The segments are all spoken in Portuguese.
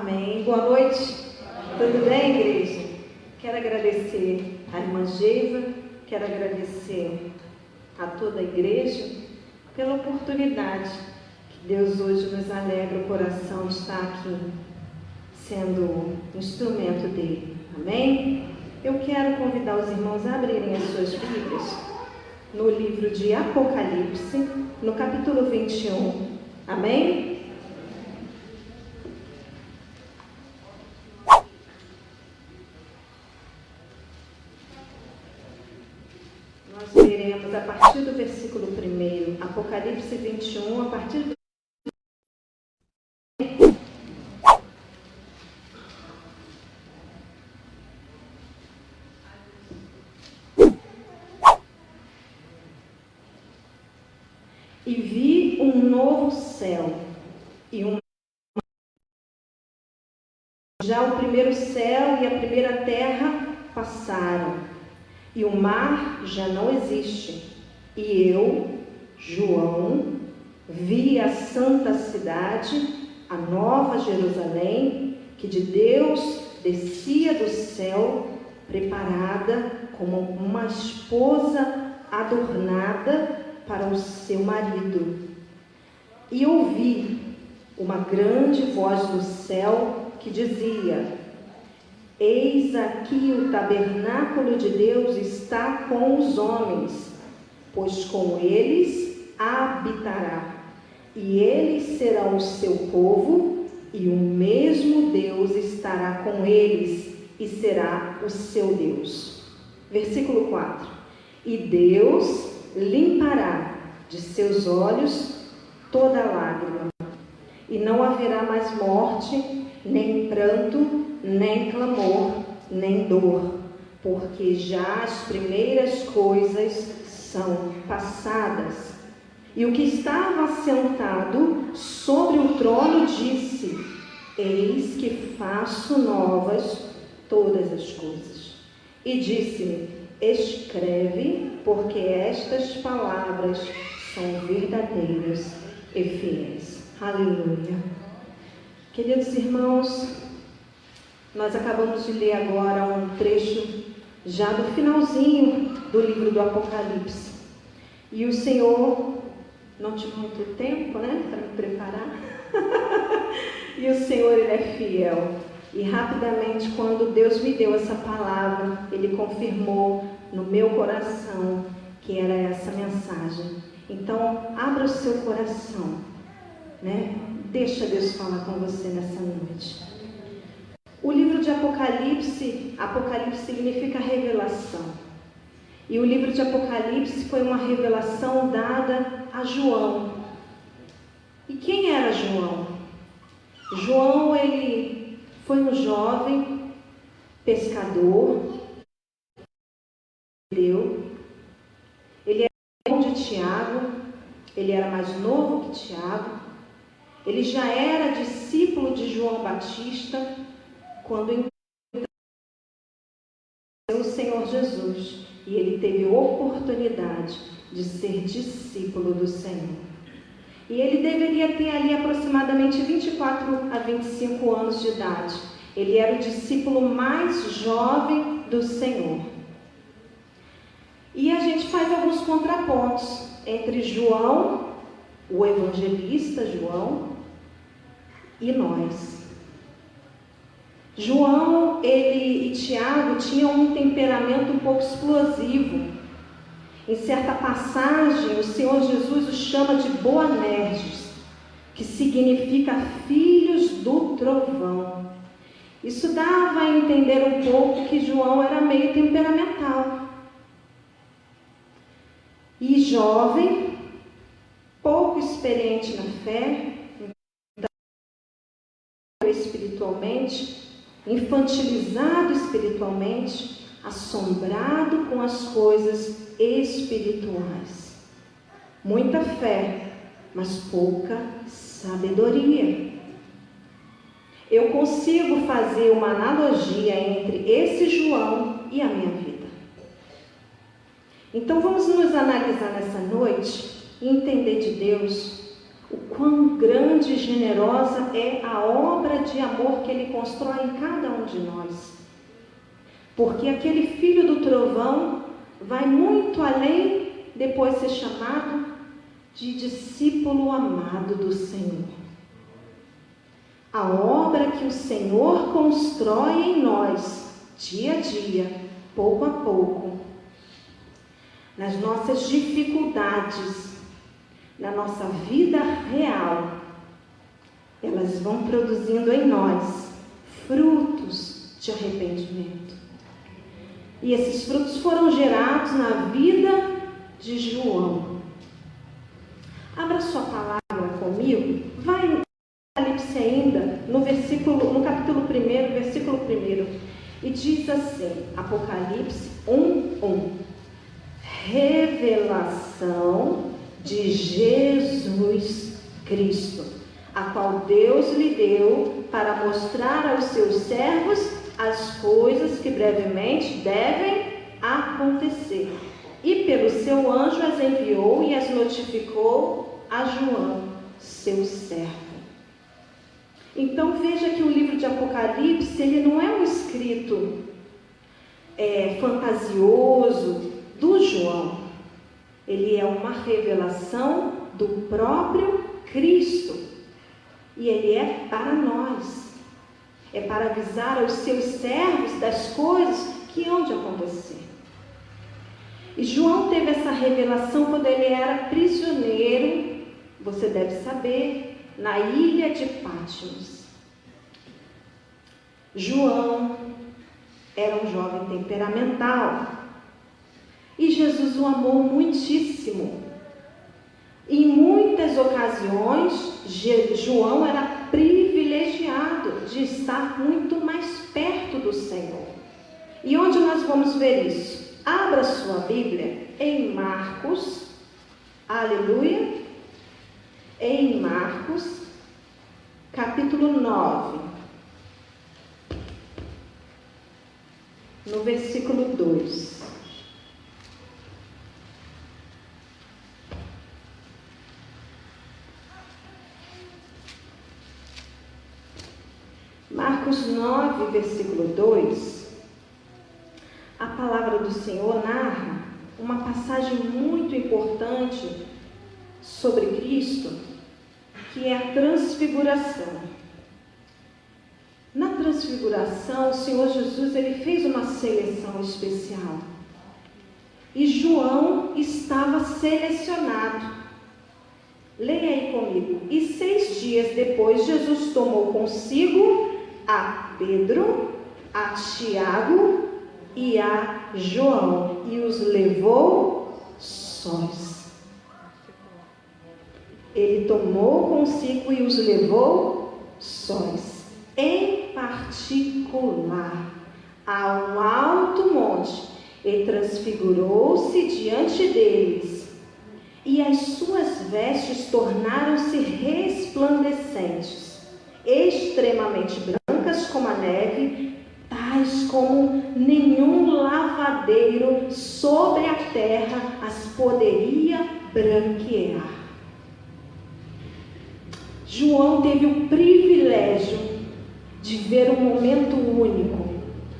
Amém. Boa noite. Tudo bem, igreja? Quero agradecer a irmã Geiva, quero agradecer a toda a igreja pela oportunidade que Deus hoje nos alegra o coração de estar aqui, sendo instrumento dele. Amém? Eu quero convidar os irmãos a abrirem as suas Bíblias no livro de Apocalipse, no capítulo 21. Amém? Nós leremos a partir do versículo 1, Apocalipse 21, a partir do E vi um novo céu e já o primeiro céu e a primeira terra passaram, e o mar já não existe. E eu, João, vi a santa cidade, a nova Jerusalém, que de Deus descia do céu, preparada como uma esposa adornada para o seu marido. E ouvi uma grande voz do céu que dizia: Eis aqui o tabernáculo de Deus está com os homens, pois com eles habitará, e eles serão o seu povo, e o mesmo Deus estará com eles, e será o seu Deus. Versículo 4. E Deus limpará de seus olhos toda lágrima, e não haverá mais morte, nem pranto, nem clamor, nem dor, porque já as primeiras coisas são passadas. E o que estava sentado sobre o trono disse: Eis que faço novas todas as coisas. E disse-me: Escreve, porque estas palavras são verdadeiras e fiéis. Aleluia. Queridos irmãos, nós acabamos de ler agora um trecho já do finalzinho do livro do Apocalipse. E o Senhor, não tive muito tempo, para me preparar. E o Senhor, Ele é fiel. E rapidamente, quando Deus me deu essa palavra, Ele confirmou no meu coração que era essa mensagem. Então, abra o seu coração, Deixa Deus falar com você nessa noite. O livro de Apocalipse, Apocalipse significa revelação. E o livro de Apocalipse foi uma revelação dada a João. E quem era João? João, ele foi um jovem pescador, ele era irmão de Tiago, ele era mais novo que Tiago, ele já era discípulo de João Batista, quando encontrou o Senhor Jesus, e ele teve oportunidade de ser discípulo do Senhor. E ele deveria ter ali aproximadamente 24 a 25 anos de idade. Ele era o discípulo mais jovem do Senhor. E a gente faz alguns contrapontos entre João, o evangelista João, e nós. João, ele e Tiago tinham um temperamento um pouco explosivo. Em certa passagem, o Senhor Jesus os chama de Boanerges, que significa filhos do trovão. Isso dava a entender um pouco que João era meio temperamental. E jovem, pouco experiente na fé, espiritualmente, infantilizado espiritualmente, assombrado com as coisas espirituais. Muita fé, mas pouca sabedoria. Eu consigo fazer uma analogia entre esse João e a minha vida. Então vamos nos analisar nessa noite e entender de Deus o quão grande e generosa é a obra de amor que Ele constrói em cada um de nós. Porque aquele filho do trovão vai muito além, depois ser chamado de discípulo amado do Senhor. A obra que o Senhor constrói em nós, dia a dia, pouco a pouco, nas nossas dificuldades, na nossa vida real, elas vão produzindo em nós frutos de arrependimento. E esses frutos foram gerados na vida de João. Abra sua palavra comigo, vai em Apocalipse ainda, no capítulo 1, versículo 1, e diz assim, Apocalipse 1:1. Revelação de Jesus Cristo, a qual Deus lhe deu para mostrar aos seus servos as coisas que brevemente devem acontecer. E pelo seu anjo as enviou e as notificou a João, seu servo. Então veja que o livro de Apocalipse, ele não é um escrito fantasioso do João. Ele é uma revelação do próprio Cristo. E ele é para nós. É para avisar aos seus servos das coisas que hão de acontecer. E João teve essa revelação quando ele era prisioneiro, você deve saber, na ilha de Patmos. João era um jovem temperamental. E Jesus o amou muitíssimo. Em muitas ocasiões, João era privilegiado de estar muito mais perto do Senhor. E onde nós vamos ver isso? Abra sua Bíblia em Marcos, aleluia, em Marcos, capítulo 9, no versículo 2. Marcos 9, versículo 2, a palavra do Senhor narra uma passagem muito importante sobre Cristo, que é a transfiguração. Na transfiguração, o Senhor Jesus ele fez uma seleção especial. E João estava selecionado. Leia aí comigo. E 6 dias depois, Jesus tomou consigo a Pedro, a Tiago e a João, e os levou sós. Ele tomou consigo e os levou sós, em particular, a um alto monte, e transfigurou-se diante deles, e as suas vestes tornaram-se resplandecentes, extremamente brancas como a neve, tais como nenhum lavadeiro sobre a terra as poderia branquear. João teve o privilégio de ver um momento único.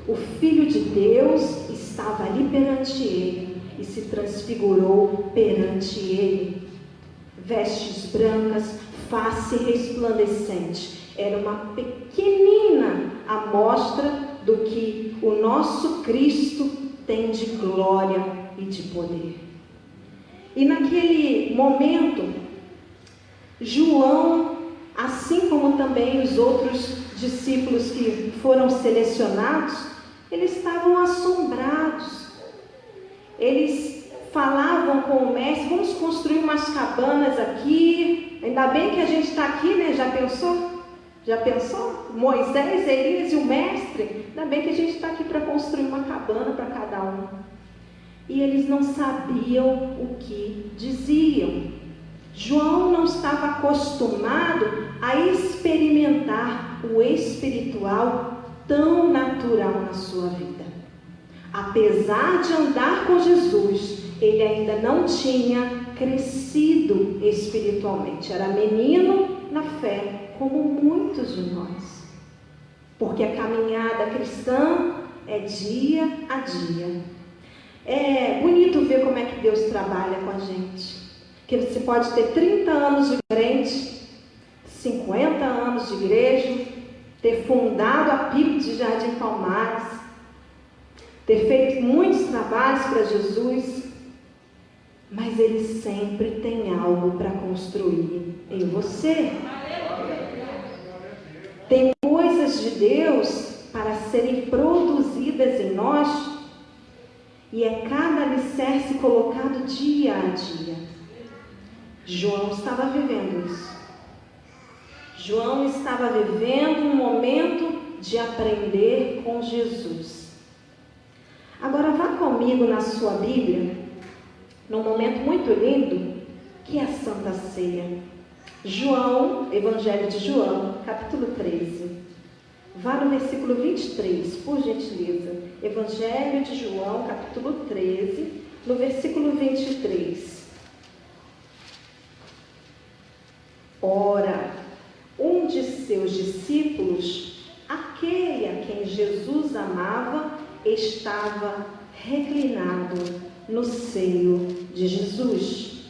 O Filho de Deus estava ali perante ele e se transfigurou perante ele. Vestes brancas, face resplandecente. Era uma pequenina amostra do que o nosso Cristo tem de glória e de poder. E naquele momento, João, assim como também os outros discípulos que foram selecionados, eles estavam assombrados. Eles falavam com o mestre: vamos construir umas cabanas aqui, ainda bem que a gente está aqui, né? Já pensou? Já pensou? Moisés, Elias e o mestre, ainda bem que a gente está aqui para construir uma cabana para cada um. E eles não sabiam o que diziam. João não estava acostumado a experimentar o espiritual tão natural na sua vida. Apesar de andar com Jesus, ele ainda não tinha crescido espiritualmente. Era menino na fé, como muitos de nós. Porque a caminhada cristã é dia a dia. É bonito ver como é que Deus trabalha com a gente. Que você pode ter 30 anos de crente, 50 anos de igreja, ter fundado a PIB de Jardim Palmares, ter feito muitos trabalhos para Jesus, mas Ele sempre tem algo para construir em você. Tem coisas de Deus para serem produzidas em nós, e é cada alicerce colocado dia a dia. João estava vivendo isso. João estava vivendo um momento de aprender com Jesus. Agora vá comigo na sua Bíblia, num momento muito lindo, que é a Santa Ceia. João, Evangelho de João, capítulo 13. Vá no versículo 23, por gentileza. Evangelho de João, capítulo 13, no versículo 23. Ora, um de seus discípulos, aquele a quem Jesus amava, estava reclinado no seio de Jesus.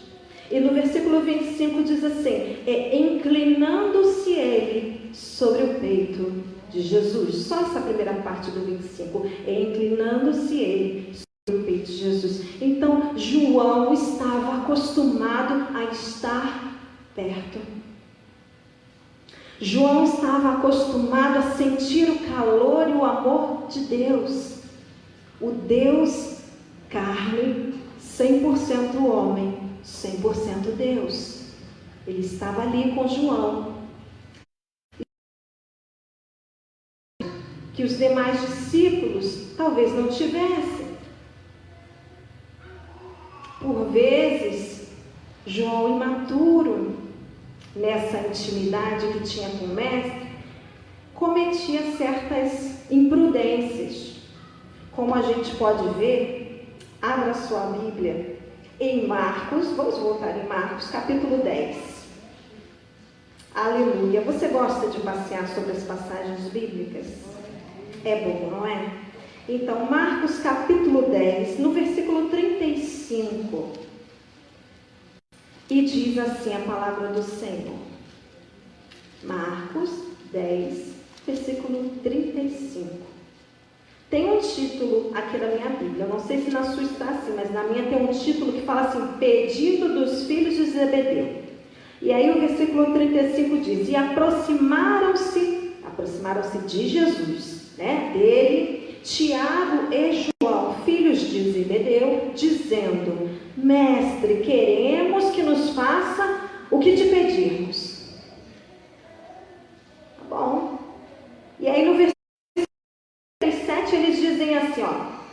E no versículo 25 diz assim: inclinando-se ele sobre o peito de Jesus. Só essa primeira parte do 25. Inclinando-se ele sobre o peito de Jesus. Então, João estava acostumado a estar perto. João estava acostumado a sentir o calor e o amor de Deus. O Deus carne, 100% homem, 100% Deus. Ele estava ali com João. Que os demais discípulos talvez não tivessem. Por vezes, João imaturo, nessa intimidade que tinha com o mestre, cometia certas imprudências. Como a gente pode ver, abra sua Bíblia em Marcos, vamos voltar em Marcos, capítulo 10. Aleluia! Você gosta de passear sobre as passagens bíblicas? É bom, não é? Então, Marcos capítulo 10, no versículo 35. E diz assim a palavra do Senhor. Marcos 10, versículo 35. Tem um título aqui na minha Bíblia, eu não sei se na sua está assim, mas na minha tem um título que fala assim: Pedido dos filhos de Zebedeu. E aí o versículo 35 diz: E aproximaram-se de Jesus, dele, Tiago e João, filhos de Zebedeu, dizendo: Mestre, queremos que nos faça o que te pedirmos. Tá bom. E aí no versículo 37 eles dizem assim,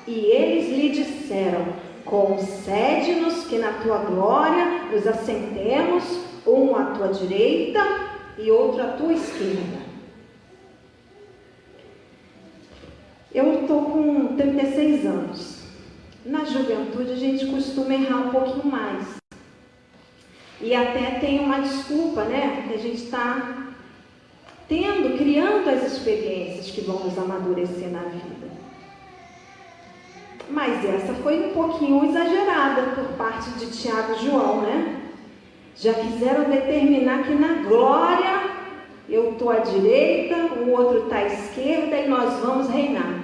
e eles lhe disseram: concede-nos que na tua glória nos assentemos, um à tua direita e outro à tua esquerda. Eu estou com 36 anos. Na juventude a gente costuma errar um pouquinho mais. E até tem uma desculpa, que a gente está criando as experiências que vão nos amadurecer na vida. Mas essa foi um pouquinho exagerada por parte de Tiago e João, Já quiseram determinar que na glória eu estou à direita, o outro está à esquerda e nós vamos reinar.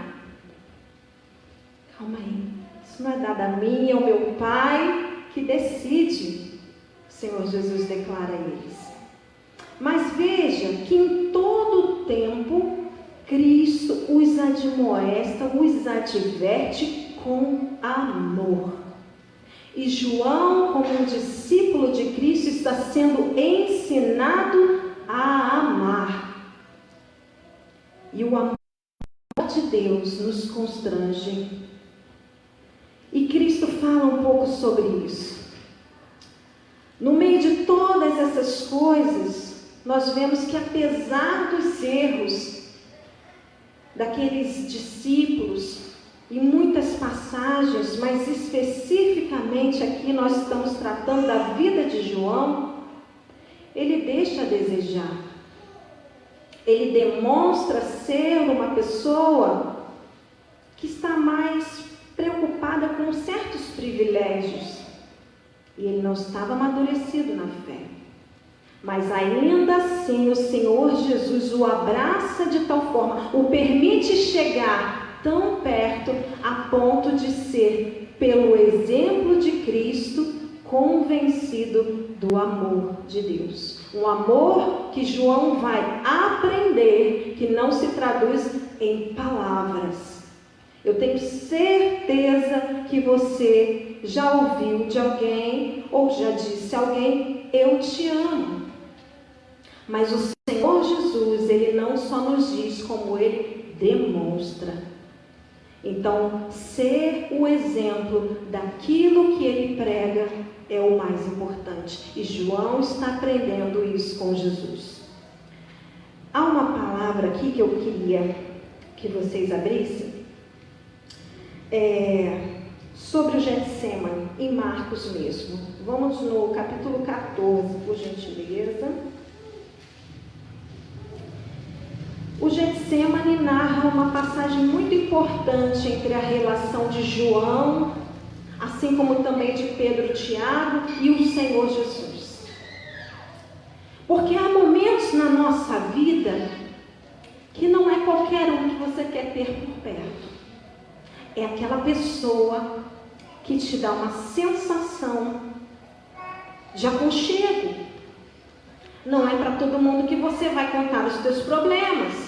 Calma aí, isso não é dado a mim, é o meu Pai que decide. O Senhor Jesus declara a eles. Mas veja que em todo tempo Cristo os admoesta, os adverte com amor. E João, como um discípulo de Cristo, está sendo ensinado a amar. E o amor de Deus nos constrange. E Cristo fala um pouco sobre isso. No meio de todas essas coisas, nós vemos que apesar dos erros daqueles discípulos, em muitas passagens, mas especificamente aqui nós estamos tratando da vida de João, ele deixa a desejar. Ele demonstra ser uma pessoa que está mais preocupada com certos privilégios. E ele não estava amadurecido na fé. Mas ainda assim o Senhor Jesus o abraça de tal forma, o permite chegar tão perto a ponto de ser, pelo exemplo de Cristo, convencido do amor de Deus. Um amor que João vai aprender que não se traduz em palavras. Eu tenho certeza que você já ouviu de alguém ou já disse a alguém: eu te amo. Mas o Senhor Jesus, Ele não só nos diz, como Ele demonstra. Então, ser o exemplo daquilo que Ele prega é o mais importante. E João está aprendendo isso com Jesus. Há uma palavra aqui que eu queria que vocês abrissem. Sobre o Getsemane, em Marcos mesmo. Vamos no capítulo 14, por gentileza. O Getsemane narra uma passagem muito importante entre a relação de João, assim como também de Pedro, Tiago e o Senhor Jesus. Porque há momentos na nossa vida que não é qualquer um que você quer ter por perto. É aquela pessoa que te dá uma sensação de aconchego. Não é para todo mundo que você vai contar os teus problemas.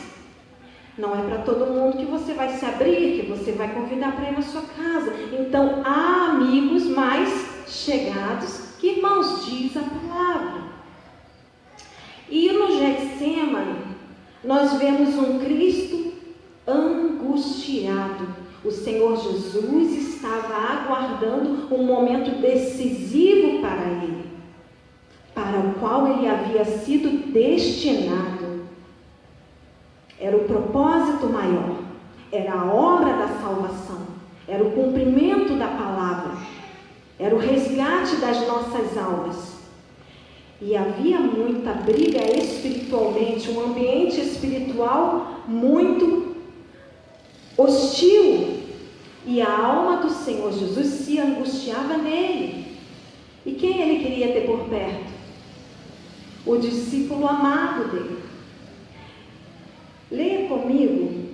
Não é para todo mundo que você vai se abrir, que você vai convidar para ir na sua casa. Então, há amigos mais chegados que irmãos, diz a palavra. E no Getsemane, nós vemos um Cristo angustiado. O Senhor Jesus estava aguardando um momento decisivo para ele, para o qual ele havia sido destinado. Era o propósito maior, era a obra da salvação, era o cumprimento da palavra, era o resgate das nossas almas. E havia muita briga espiritualmente, um ambiente espiritual muito hostil. E a alma do Senhor Jesus se angustiava nele. E quem ele queria ter por perto? O discípulo amado dele. Leia comigo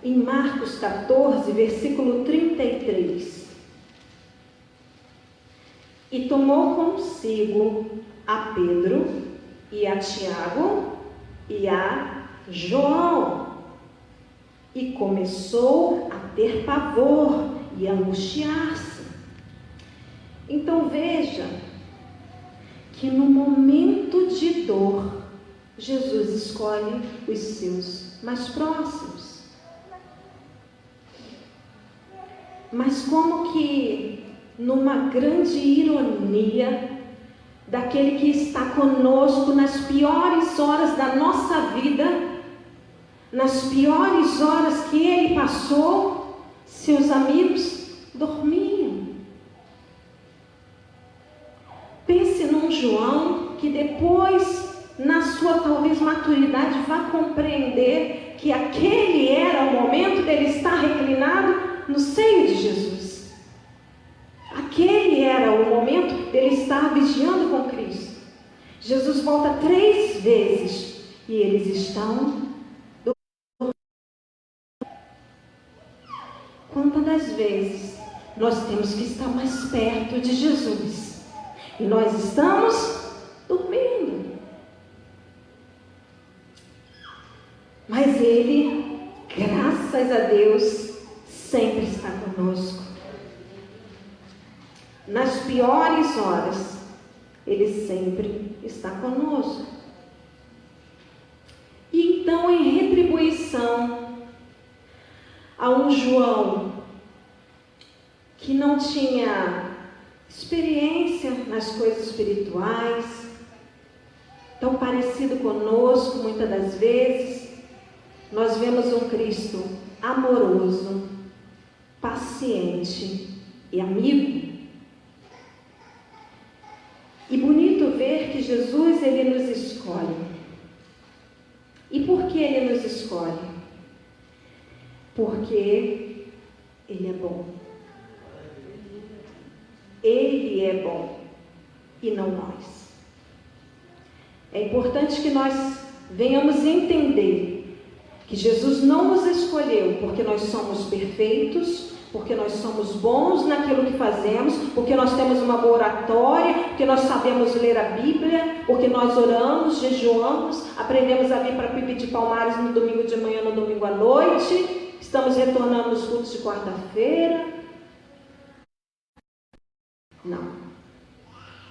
em Marcos 14, versículo 33. E tomou consigo a Pedro e a Tiago e a João, e começou a ter pavor e angustiar-se. Então veja que no momento de dor, Jesus escolhe os seus mais próximos. Mas como que numa grande ironia daquele que está conosco nas piores horas da nossa vida, nas piores horas que ele passou, seus amigos dormiam. Pense num João que depois, na sua talvez maturidade, vai compreender que aquele era o momento dele estar reclinado no seio de Jesus. Aquele era o momento dele estar vigiando com Cristo. Jesus volta 3 vezes e eles estão. Quantas das vezes nós temos que estar mais perto de Jesus e nós estamos dormindo? Mas Ele, graças a Deus, sempre está conosco. Nas piores horas, Ele sempre está conosco. E então, em retribuição a um João que não tinha experiência nas coisas espirituais, tão parecido conosco muitas das vezes, nós vemos um Cristo amoroso, paciente, paciente e amigo. E bonito ver que Jesus, ele nos escolhe. E por que ele nos escolhe? Porque ele é bom. Ele é bom e não nós. É importante que nós venhamos entender que Jesus não nos escolheu porque nós somos perfeitos, porque nós somos bons naquilo que fazemos, porque nós temos uma boa oratória, porque nós sabemos ler a Bíblia, porque nós oramos, jejuamos, aprendemos a vir para Pipi de Palmares no domingo de manhã, no domingo à noite, estamos retornando nos cultos de quarta-feira. Não.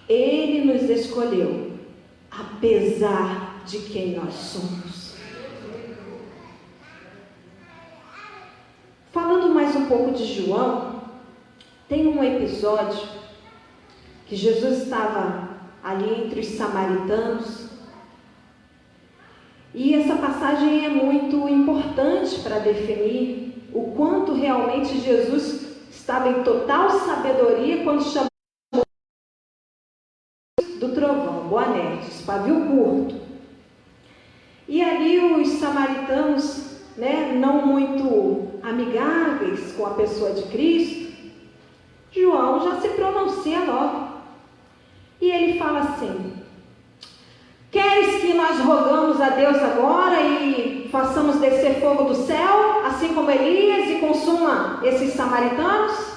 Ele nos escolheu, apesar de quem nós somos. Falando mais um pouco de João, tem um episódio que Jesus estava ali entre os samaritanos, e essa passagem é muito importante para definir o quanto realmente Jesus estava em total sabedoria quando chamou do trovão, Boanerges, pavio curto. E ali os samaritanos, não muito amigáveis com a pessoa de Cristo, João já se pronuncia logo. E ele fala assim: queres que nós rogamos a Deus agora e façamos descer fogo do céu, assim como Elias, e consuma esses samaritanos?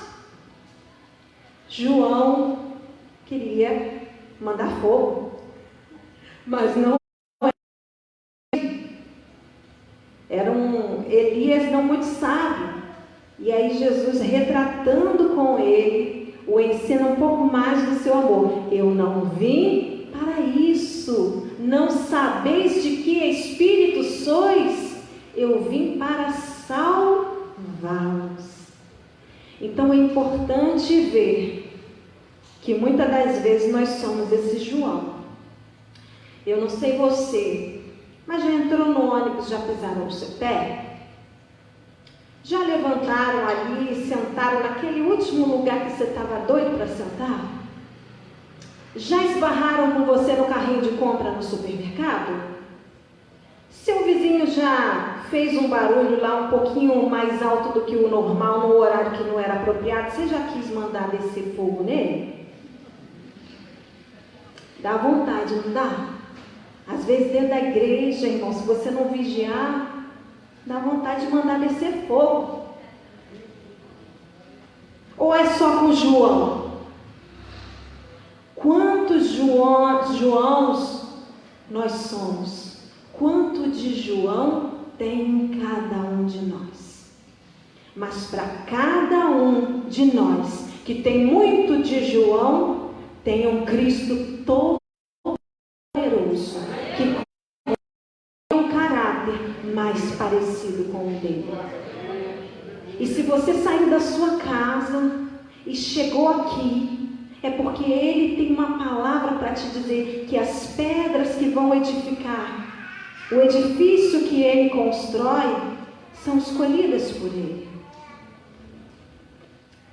João queria mandar fogo, mas não era um Elias não muito sábio. E aí Jesus, retratando com ele, o ensina um pouco mais do seu amor. Eu não vim para isso. Não sabeis de que espírito sois? Eu vim para salvá-los. Então é importante ver que muitas das vezes nós somos esse João. Eu não sei você, mas já entrou no ônibus, já pisaram no seu pé? Já levantaram ali e sentaram naquele último lugar que você estava doido para sentar? Já esbarraram com você no carrinho de compra no supermercado? Seu vizinho já fez um barulho lá um pouquinho mais alto do que o normal, no horário que não era apropriado? Você já quis mandar descer fogo nele? Dá vontade, não dá? Às vezes dentro da igreja, irmão, se você não vigiar, dá vontade de mandar descer fogo. Ou é só com João? Quantos Joãos nós somos? Quanto de João tem em cada um de nós? Mas para cada um de nós que tem muito de João, tem um Cristo todo poderoso, que tem um caráter mais parecido com o dele. E se você saiu da sua casa e chegou aqui, é porque ele tem uma palavra para te dizer que as pedras que vão edificar o edifício que ele constrói são escolhidas por ele.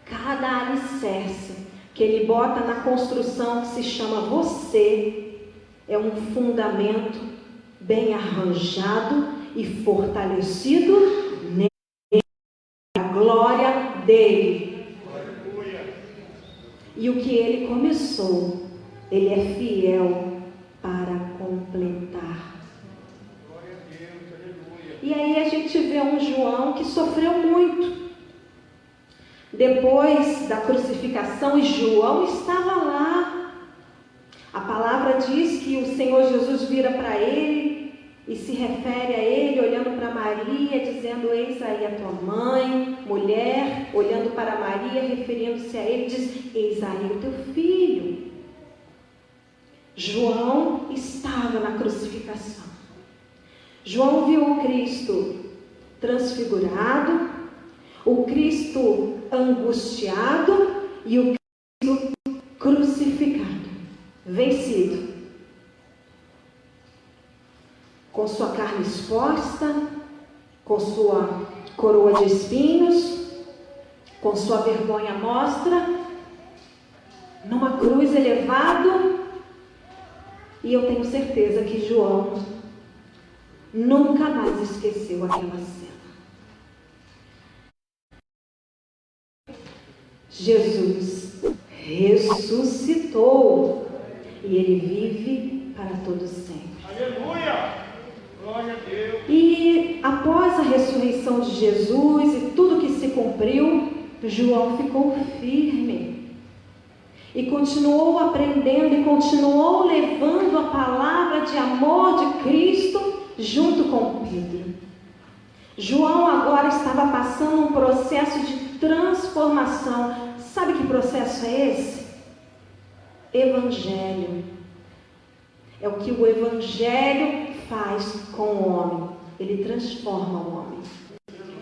Cada alicerce que ele bota na construção que se chama você é um fundamento bem arranjado e fortalecido na glória dele. E o que ele começou, ele é fiel para completar. E aí a gente vê um João que sofreu muito. Depois da crucificação, e João estava lá. A palavra diz que o Senhor Jesus vira para ele e se refere a ele, olhando para Maria, dizendo: eis aí a tua mãe. Mulher, olhando para Maria, referindo-se a ele, diz: eis aí o teu filho. João estava na crucificação. João viu o Cristo transfigurado, o Cristo angustiado e o Cristo crucificado, vencido, com sua carne exposta, com sua coroa de espinhos, com sua vergonha à mostra, numa cruz elevado. E eu tenho certeza que João nunca mais esqueceu aquela cena. Jesus ressuscitou e Ele vive para todo sempre. Aleluia! Glória a Deus! E após a ressurreição de Jesus e tudo que se cumpriu, João ficou firme e continuou aprendendo e continuou levando a palavra de amor de Cristo junto com Pedro. João agora estava passando um processo de transformação. Sabe que processo é esse? Evangelho. É o que o Evangelho faz com o homem. Ele transforma o homem.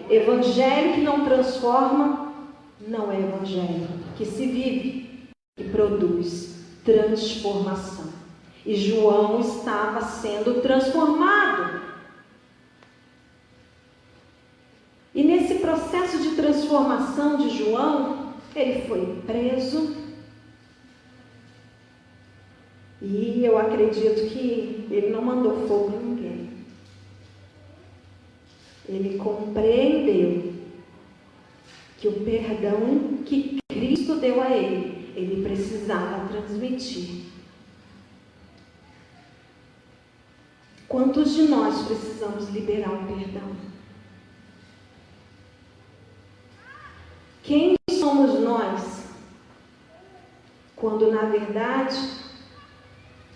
Evangelho que não transforma não é evangelho que se vive, que produz transformação. E João estava sendo transformado. E nesse processo de transformação de João, ele foi preso. E eu acredito que ele não mandou fogo em ninguém. Ele compreendeu que o perdão que Cristo deu a ele precisava transmitir. Quantos de nós precisamos liberar o perdão? Quem somos nós, quando na verdade,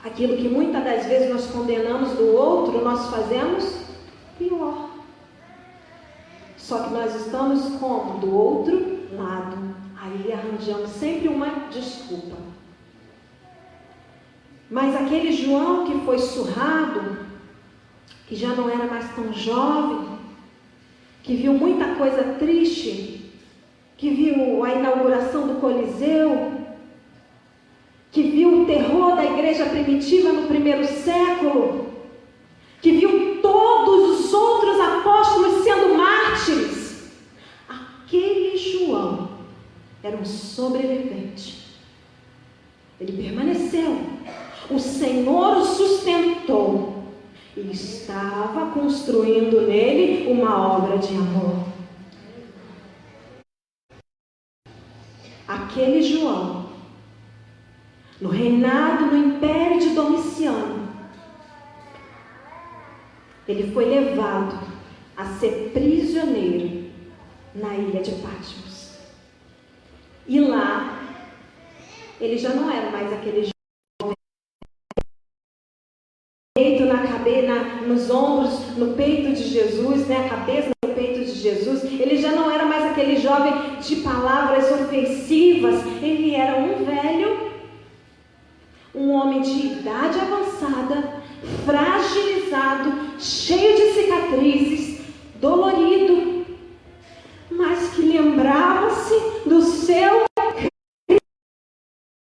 aquilo que muitas das vezes nós condenamos do outro, nós fazemos pior. Só que nós estamos como? Do outro lado. Aí arranjamos sempre uma desculpa. Mas aquele João que foi surrado, que já não era mais tão jovem, que viu muita coisa triste, que viu a inauguração do Coliseu, que viu o terror da igreja primitiva no primeiro século, que viu todos os outros apóstolos sendo mártires. Aquele João era um sobrevivente. Ele permaneceu. O Senhor o sustentou e estava construindo nele uma obra de amor. Aquele João, no reinado, no império de Domiciano, ele foi levado a ser prisioneiro na ilha de Patmos. E lá, ele já não era mais aquele jovem peito na cabeça, nos ombros, no peito de Jesus, né? A cabeça no peito de Jesus. Ele já não era mais aquele jovem de palavras ofensivas. Ele era um velho, um homem de idade avançada, fragilizado, cheio de cicatrizes, dolorido, mas que lembrava-se do seu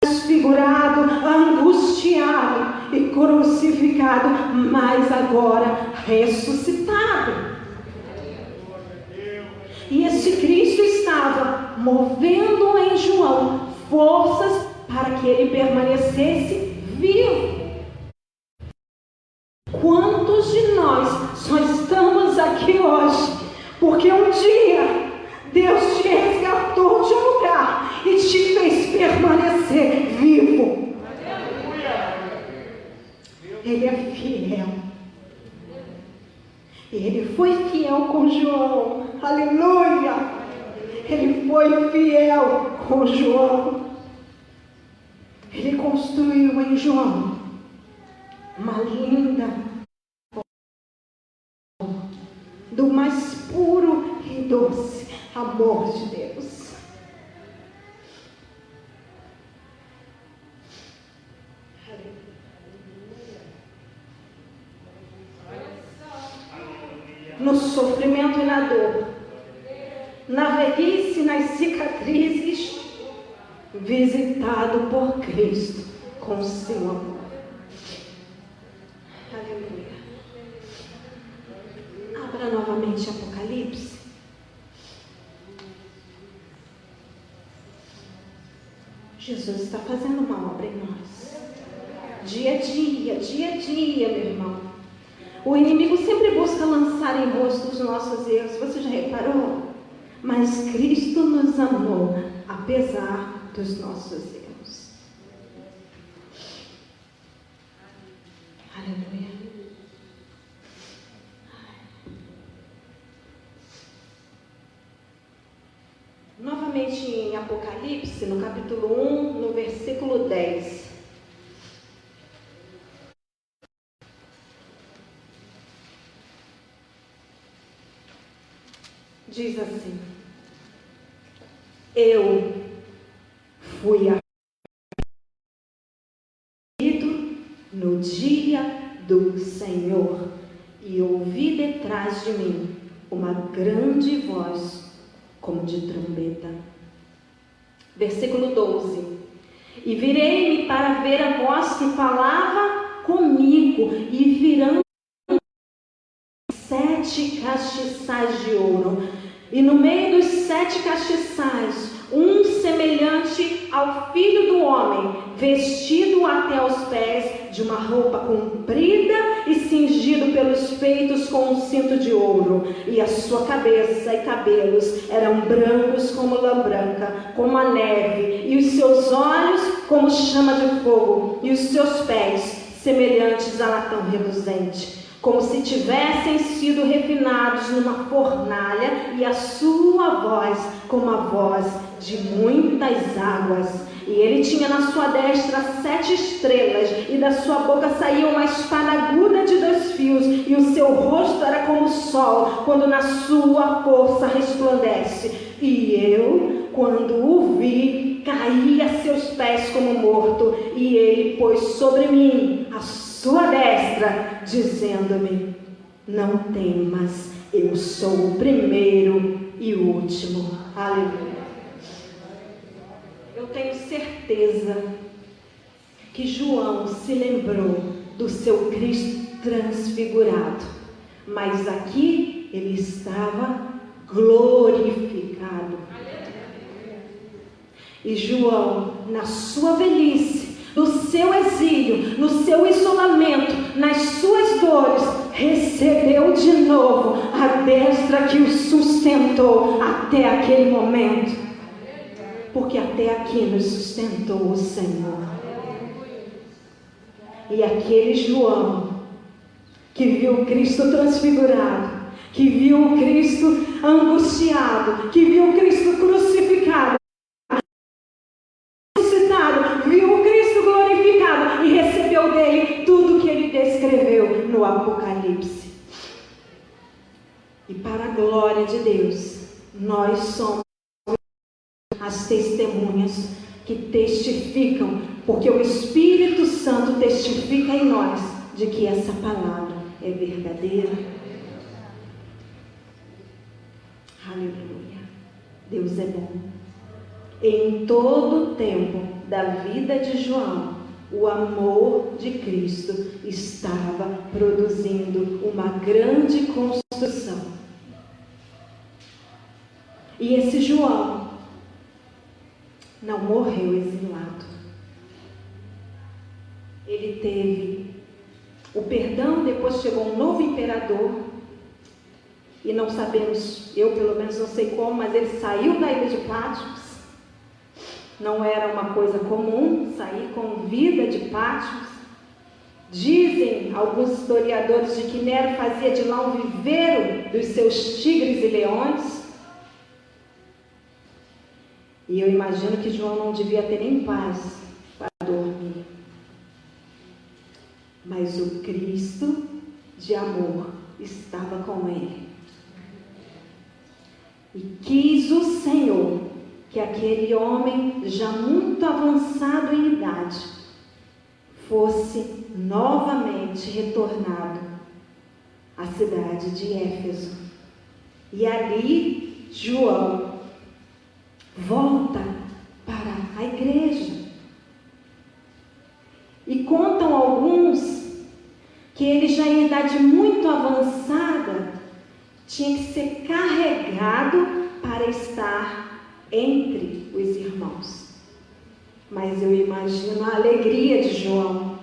desfigurado, angustiado e crucificado, mas agora ressuscitado. E esse Cristo estava movendo em João forças para que ele permanecesse vivo. Quantos de nós só estamos aqui hoje porque um dia Deus te resgatou de um lugar e te fez permanecer vivo? Ele é fiel. Ele foi fiel com João. Aleluia! Ele foi fiel com João. Ele construiu em João uma linda do mais puro e doce amor de Deus. No sofrimento e na dor, na velhice e nas cicatrizes, visitado por Cristo com seu amor. Aleluia. Abra novamente Apocalipse. Jesus está fazendo uma obra em nós. Dia a dia, meu irmão. O inimigo sempre busca lançar em rosto os nossos erros. Você já reparou? Mas Cristo nos amou, apesar dos nossos erros. Aleluia. Novamente em Apocalipse, no capítulo 1, no versículo 10. Diz assim: eu fui acolhido no dia do Senhor e ouvi detrás de mim uma grande voz como de trombeta. Versículo 12: e virei-me para ver a voz que falava comigo, e virão 7 castiçais de ouro, e no meio dos 7 castiçais, um semelhante ao Filho do Homem, vestido até aos pés de uma roupa comprida e cingido pelos peitos com um cinto de ouro, e a sua cabeça e cabelos eram brancos como lã branca, como a neve, e os seus olhos como chama de fogo, e os seus pés semelhantes a latão reluzente, como se tivessem sido refinados numa fornalha, e a sua voz como a voz de muitas águas. E ele tinha na sua destra 7 estrelas, e da sua boca saía uma espada aguda de 2 fios, e o seu rosto era como o sol, quando na sua força resplandece. E eu, quando o vi, caí a seus pés como morto, e ele pôs sobre mim a sua destra, dizendo-me: não temas, eu sou o primeiro e o último. Aleluia. Eu tenho certeza que João se lembrou do seu Cristo transfigurado, mas aqui ele estava glorificado. E João, na sua velhice, no seu exílio, no seu isolamento, nas suas dores, recebeu de novo a destra que o sustentou até aquele momento. Porque até aqui nos sustentou o Senhor. E aquele João que viu Cristo transfigurado, que viu o Cristo angustiado, que viu o Cristo crucificado, ressuscitado, viu o Cristo glorificado e recebeu dele tudo que ele descreveu no Apocalipse. E para a glória de Deus, nós somos as testemunhas que testificam, porque o Espírito Santo testifica em nós de que essa palavra é verdadeira. Aleluia. Deus é bom. Em todo o tempo da vida de João, o amor de Cristo estava produzindo uma grande construção. E esse João não morreu exilado. Ele teve o perdão, depois chegou um novo imperador, e não sabemos, eu pelo menos não sei como, mas ele saiu da ilha de Patmos. Não era uma coisa comum sair com vida de Patmos. Dizem alguns historiadores de que Nero fazia de lá um viveiro dos seus tigres e leões. E eu imagino que João não devia ter nem paz para dormir. Mas o Cristo de amor estava com ele. E quis o Senhor que aquele homem, já muito avançado em idade, fosse novamente retornado à cidade de Éfeso. E ali João volta para a igreja. E contam alguns que ele já em idade muito avançada tinha que ser carregado para estar entre os irmãos. Mas eu imagino a alegria de João,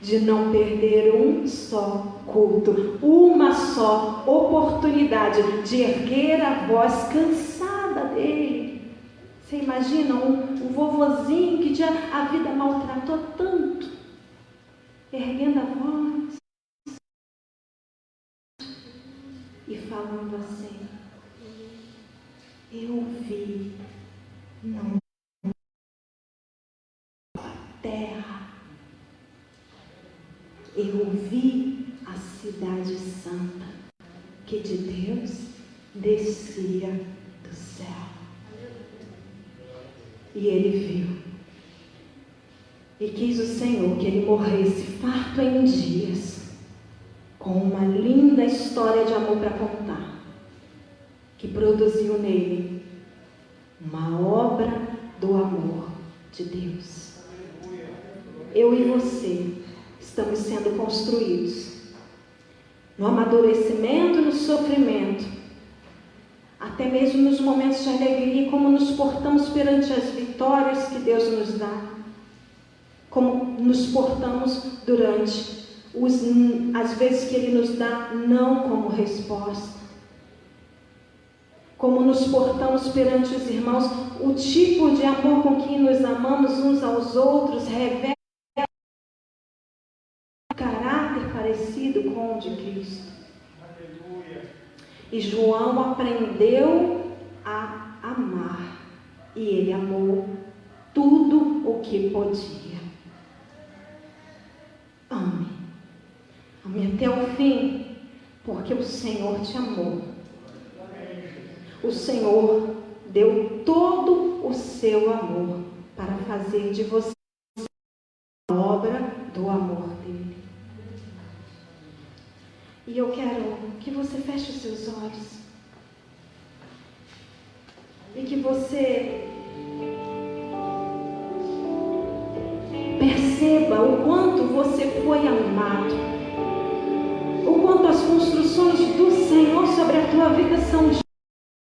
de não perder um só culto, uma só oportunidade de erguer a voz cansada dele. Você imagina um vovozinho que já a vida maltratou tanto, erguendo a voz e falando assim: eu vi, não terra, eu vi a cidade santa que de Deus descia do céu. E ele viu. E quis o Senhor que ele morresse farto em dias, com uma linda história de amor para contar, que produziu nele uma obra do amor de Deus. Eu e você estamos sendo construídos no amadurecimento e no sofrimento, até mesmo nos momentos de alegria, como nos portamos perante as vitórias que Deus nos dá, como nos portamos durante as vezes que Ele nos dá não como resposta, como nos portamos perante os irmãos. O tipo de amor com que nos amamos uns aos outros revela um caráter parecido com o de Cristo. E João aprendeu a amar, e ele amou tudo o que podia. Ame. Ame até o fim, porque o Senhor te amou. O Senhor deu todo o seu amor para fazer de você a obra do amor dele. E eu quero que você feche os seus olhos e que você perceba o quanto você foi amado, o quanto as construções do Senhor sobre a tua vida são